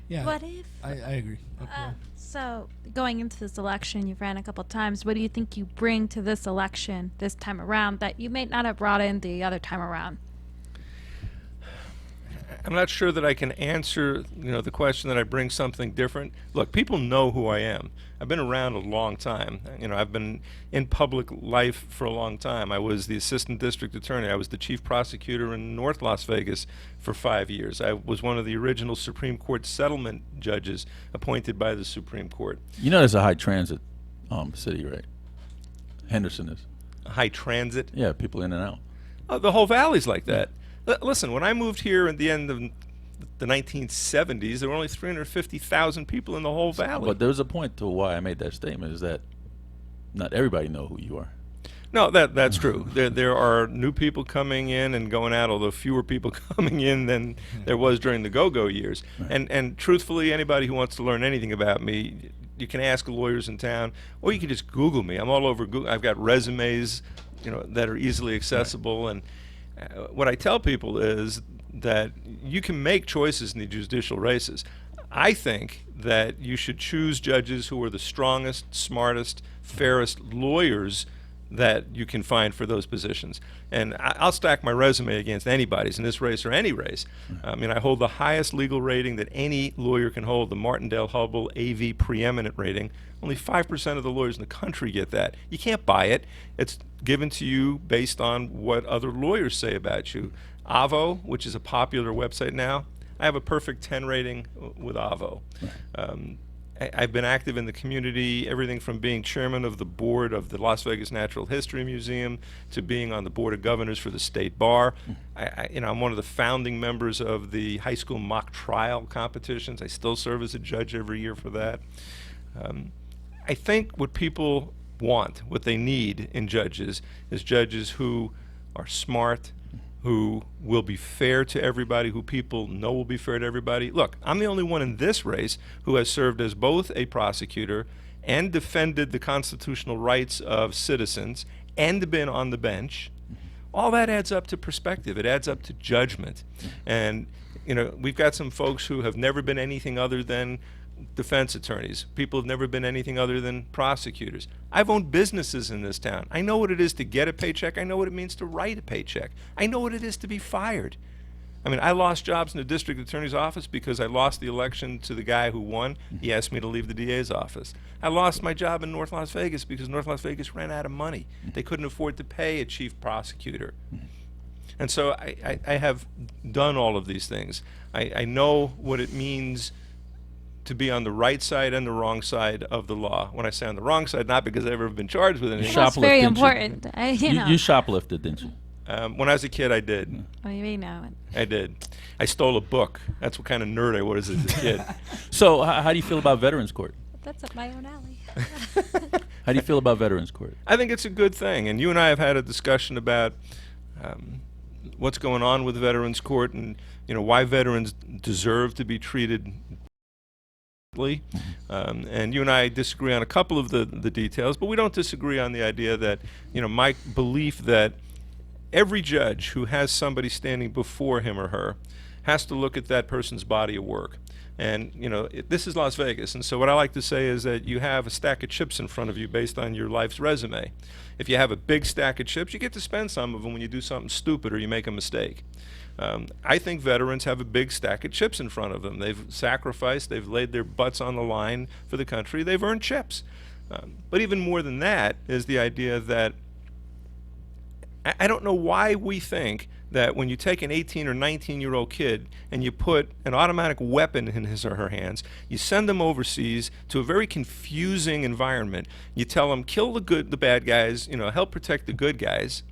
Yeah, What if? I agree. Okay. So, going into this election, you've ran a couple times. What do you think you bring to this election this time around that you may not have brought in the other time around? I'm not sure that I can answer, the question that I bring something different. Look, people know who I am. I've been around a long time. I've been in public life for a long time. I was the assistant district attorney. I was the chief prosecutor in North Las Vegas for 5 years. I was one of the original Supreme Court settlement judges appointed by the Supreme Court. You know there's a high transit city, right? Henderson is. High transit? Yeah, people in and out. The whole valley's like that. Listen, when I moved here at the end of the 1970s, there were only 350,000 people in the whole valley. But there's a point to why I made that statement, is that not everybody know who you are. No, that's true. There are new people coming in and going out, although fewer people coming in than there was during the go-go years. Right. And truthfully, anybody who wants to learn anything about me, you can ask lawyers in town, or you can just Google me. I'm all over Google. I've got resumes, that are easily accessible. Right. And what I tell people is that you can make choices in the judicial races. I think that you should choose judges who are the strongest, smartest, fairest lawyers that you can find for those positions. And I'll stack my resume against anybody's in this race or any race. I hold the highest legal rating that any lawyer can hold, the Martindale-Hubbell AV preeminent rating. Only 5% of the lawyers in the country get that. You can't buy it. It's given to you based on what other lawyers say about you. Avo, which is a popular website now, I have a perfect 10 rating with Avo. Right. I've been active in the community, everything from being chairman of the board of the Las Vegas Natural History Museum to being on the board of governors for the state bar. I'm one of the founding members of the high school mock trial competitions. I still serve as a judge every year for that. I think what people want, what they need in judges, is judges who are smart, who will be fair to everybody, who people know will be fair to everybody. Look, I'm the only one in this race who has served as both a prosecutor and defended the constitutional rights of citizens and been on the bench. All that adds up to perspective. It adds up to judgment. And, we've got some folks who have never been anything other than defense attorneys. People have never been anything other than prosecutors. I've owned businesses in this town. I know what it is to get a paycheck. I know what it means to write a paycheck. I know what it is to be fired. I lost jobs in the district attorney's office because I lost the election to the guy who won. He asked me to leave the DA's office. I lost my job in North Las Vegas because North Las Vegas ran out of money. They couldn't afford to pay a chief prosecutor. And so I have done all of these things. I know what it means to be on the right side and the wrong side of the law. When I say on the wrong side, not because I've ever been charged with anything. That's very important. You shoplifted, didn't you? When I was a kid, I did. Oh, you may know it. I did. I stole a book. That's what kind of nerd I was as a kid. So how do you feel about Veterans Court? That's up my own alley. How do you feel about Veterans Court? I think it's a good thing. And you and I have had a discussion about what's going on with Veterans Court and why veterans deserve to be treated. And you and I disagree on a couple of the details, but we don't disagree on the idea that, my belief that every judge who has somebody standing before him or her has to look at that person's body of work. And, this is Las Vegas, and so what I like to say is that you have a stack of chips in front of you based on your life's resume. If you have a big stack of chips, you get to spend some of them when you do something stupid or you make a mistake. I think veterans have a big stack of chips in front of them. They've sacrificed, they've laid their butts on the line for the country, they've earned chips. But even more than that is the idea that I don't know why we think that when you take an 18 or 19-year-old kid and you put an automatic weapon in his or her hands, you send them overseas to a very confusing environment. You tell them, kill the bad guys, help protect the good guys.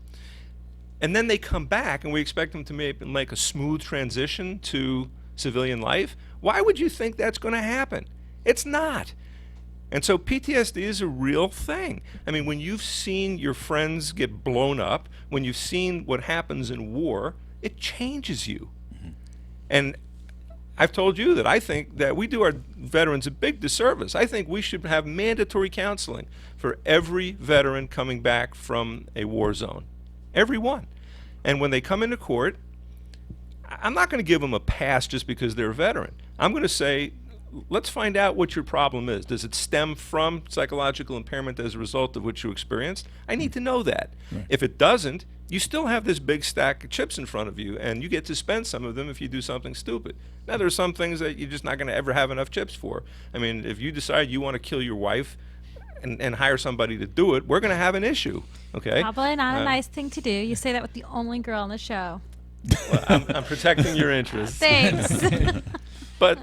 And then they come back and we expect them to make a smooth transition to civilian life. Why would you think that's going to happen? It's not. And so PTSD is a real thing. When you've seen your friends get blown up, when you've seen what happens in war, it changes you. And I've told you that I think that we do our veterans a big disservice. I think we should have mandatory counseling for every veteran coming back from a war zone. Every one. And when they come into court, I'm not going to give them a pass just because they're a veteran. I'm going to say, let's find out what your problem is. Does it stem from psychological impairment as a result of what you experienced? I need to know that. Right. If it doesn't, you still have this big stack of chips in front of you, and you get to spend some of them if you do something stupid. Now, there are some things that you're just not going to ever have enough chips for. If you decide you want to kill your wife and hire somebody to do it, we're going to have an issue, okay? Probably not a nice thing to do. You say that with the only girl on the show. Well, I'm protecting your interests. Thanks. But,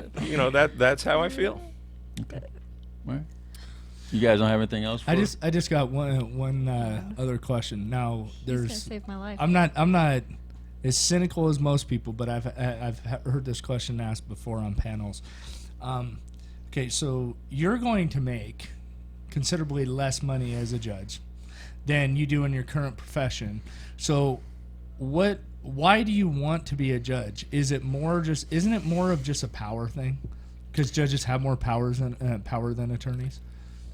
that's how I feel. Okay. All right. You guys don't have anything else? I just got one other question. Now, there's saved my life. I'm not as cynical as most people, but I've heard this question asked before on panels. Okay, so you're going to make considerably less money as a judge than you do in your current profession. So why do you want to be a judge? Isn't it more of just a power thing? Because judges have more power than attorneys?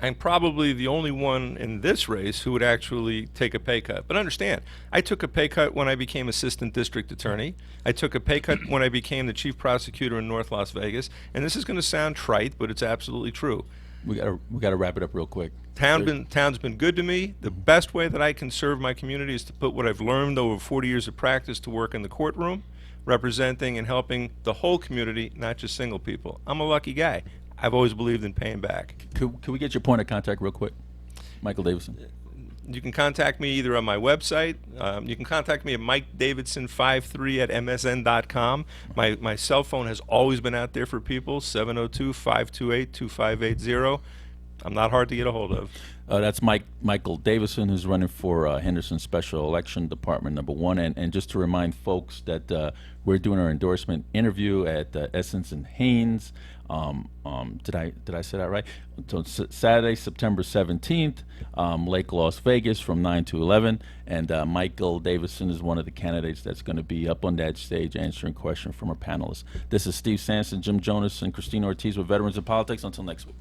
I'm probably the only one in this race who would actually take a pay cut. But understand, I took a pay cut when I became assistant district attorney. I took a pay cut when I became the chief prosecutor in North Las Vegas. And this is going to sound trite, but it's absolutely true. We got to wrap it up real quick. Town's been good to me. The best way that I can serve my community is to put what I've learned over 40 years of practice to work in the courtroom, representing and helping the whole community, not just single people. I'm a lucky guy. I've always believed in paying back. Could we get your point of contact real quick? Michael Davidson. You can contact me either on my website. You can contact me at mikedavidson53@msn.com. My cell phone has always been out there for people, 702-528-2580. I'm not hard to get a hold of. That's Michael Davidson, who's running for Henderson Special Election Department number 1. And just to remind folks that we're doing our endorsement interview at Essence and Haynes. Did I say that right? So it's Saturday, September 17th, Lake Las Vegas from 9 to 11. And Michael Davidson is one of the candidates that's going to be up on that stage answering questions from our panelists. This is Steve Sanson, Jim Jonas, and Christine Ortiz with Veterans in Politics. Until next week.